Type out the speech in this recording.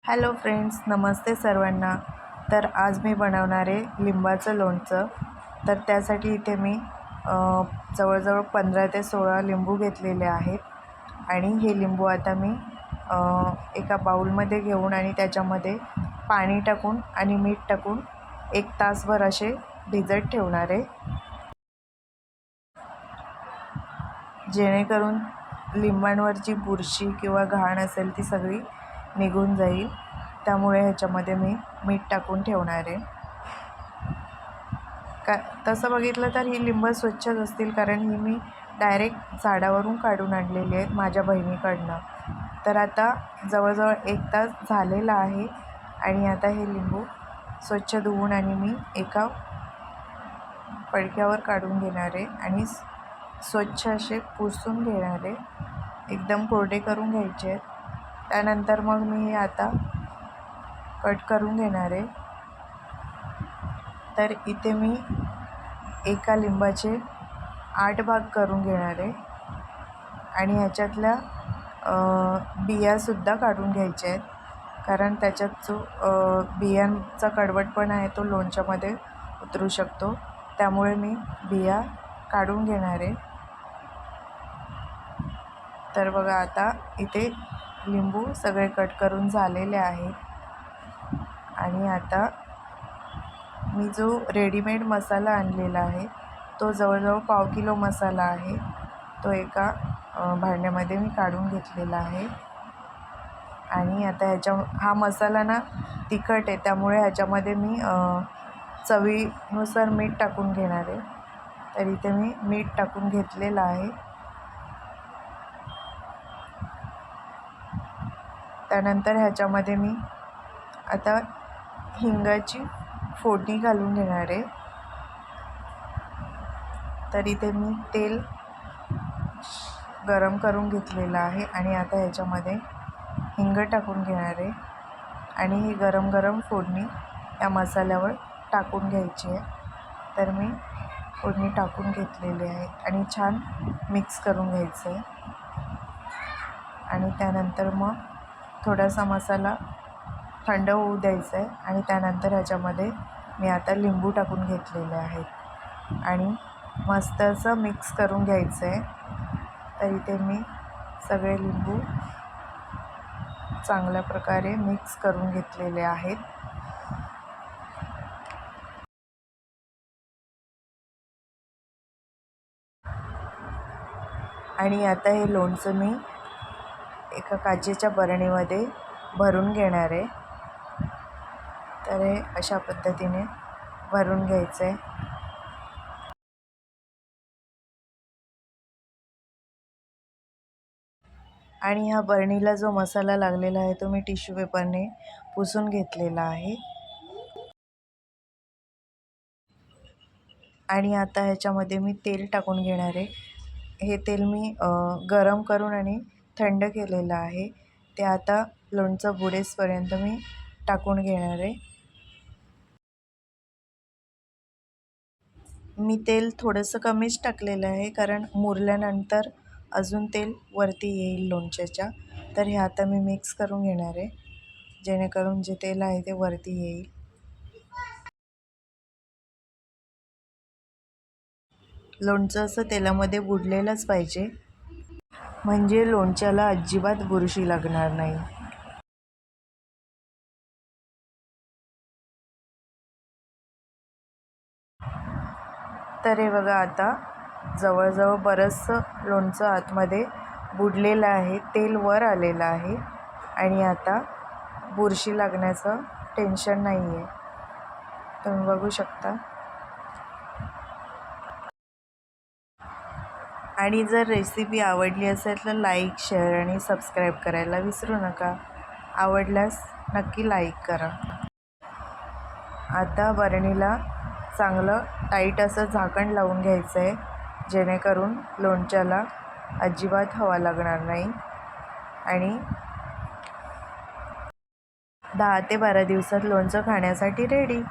Hello friends, नमस्ते सर्वांना. तर आज मी बनवणार आहे लिंबाचं लोणचं. तर त्यासाठी इथे मी जवळजवळ 15 ते 16 लिंबू घेतलेले आहेत आणि हे लिंबू आता मी एका बाउलमध्ये घेऊन आणि त्याच्यामध्ये पाणी टाकून आणि मीठ टाकून 1 तासभर असे भिजत ठेवणार आहे, जेणेकरून लिंबांवरची बुरशी किंवा घाण असेल ती सगळी निघून जाईल. त्यामुळे ह्याच्यामध्ये मी मीठ टाकून ठेवणार आहे. तसं बघितलं तर ही लिंबं स्वच्छच असतील, कारण ही मी डायरेक्ट झाडावरून काढून आणलेली आहेत माझ्या बहिणीकडनं. तर आता जवळजवळ 1 तास झालेला आहे आणि आता हे लिंबू स्वच्छ धुवून आणि मी एका पडक्यावर काढून घेणार आहे आणि स्वच्छ असे पुसून घेणार आहे. एकदम कोरडे करून घ्यायचे आहेत. त्यानंतर मग मी हे आता कट करून घेणार आहे. तर इथे मी एका लिंबाचे 8 भाग करून घेणार आहे आणि ह्याच्यातल्या बियासुद्धा काढून घ्यायच्या आहेत, कारण त्याच्यात जो बियांचा कडवटपणा आहे तो लोणच्यामध्ये उतरू शकतो. त्यामुळे मी बिया काढून घेणार आहे. तर बघा, आता इथे लिंबू सगळे कट करून झालेले आहेत आणि आता मी जो रेडीमेड मसाला आणलेला आहे तो जवळजवळ पाव किलो मसाला आहे, तो एका भांड्यामध्ये मी काढून घेतलेला आहे. आणि आता हा मसाला ना तिखट आहे, त्यामुळे ह्याच्यामध्ये मी चवीनुसार मीठ टाकून घेणार आहे. तर इथे मी मीठ टाकून घेतलेलं आहे. त्यानंतर ह्याच्यामध्ये मी आता हिंगाची फोडणी घालून घेणार आहे. तर इथे मी तेल गरम करून घेतलेलं आहे आणि आता ह्याच्यामध्ये हिंग टाकून घेणार आहे आणि ही गरम गरम फोडणी या मसाल्यावर टाकून घ्यायची आहे. तर मी फोडणी टाकून घेतलेली आहे आणि छान मिक्स करून घ्यायचं आहे. आणि त्यानंतर मग थोडासा मसाला थंड होऊ द्यायचा आहे आणि त्यानंतर ह्याच्यामध्ये मी आता लिंबू टाकून घेतलेले आहेत आणि मस्त असं मिक्स करून घ्यायचं आहे. तर इथे मी सगळे लिंबू चांगल्या प्रकारे मिक्स करून घेतलेले आहेत. आणि आता हे लोणचं मी एका काचेच्या बरणीमध्ये भरून घेणार आहे. तर हे अशा पद्धतीने भरून घ्यायचं आहे. आणि ह्या बरणीला जो मसाला लागलेला आहे तो मी टिश्यू पेपरने पुसून घेतलेला आहे. आणि आता ह्याच्यामध्ये मी तेल टाकून घेणार आहे. हे तेल मी गरम करून आणि थंड केलेलं आहे. ते आता लोणचं बुडेसपर्यंत मी टाकून घेणार आहे. मी तेल थोडंसं कमीच टाकलेलं आहे, कारण मुरल्यानंतर अजून तेल वरती येईल लोणच्याच्या. तर हे आता मी मिक्स करून घेणार आहे, जेणेकरून जे तेल आहे ते वरती येईल. लोणचं असं तेलामध्ये बुडलेलंच पाहिजे, म्हणजे लोणच्याला अजिबात बुरशी लागणार नाही. तर हे बघा, आता जवळजवळ बरंचसं लोणचं आतमध्ये बुडलेलं आहे, तेल वर आलेलं आहे आणि आता बुरशी लागण्याचं टेन्शन नाही आहे. तुम्ही बघू शकता. आणि जर रेसिपी आवडली असेल तर लाईक, शेअर आणि सबस्क्राईब करायला विसरू नका. आवडल्यास नक्की लाईक करा. आता बरणीला चांगलं टाईट असं झाकण लावून घ्यायचं आहे, जेणेकरून लोणच्याला अजिबात हवा लागणार नाही आणि 10 ते 12 दिवसात लोणचं खाण्यासाठी रेडी.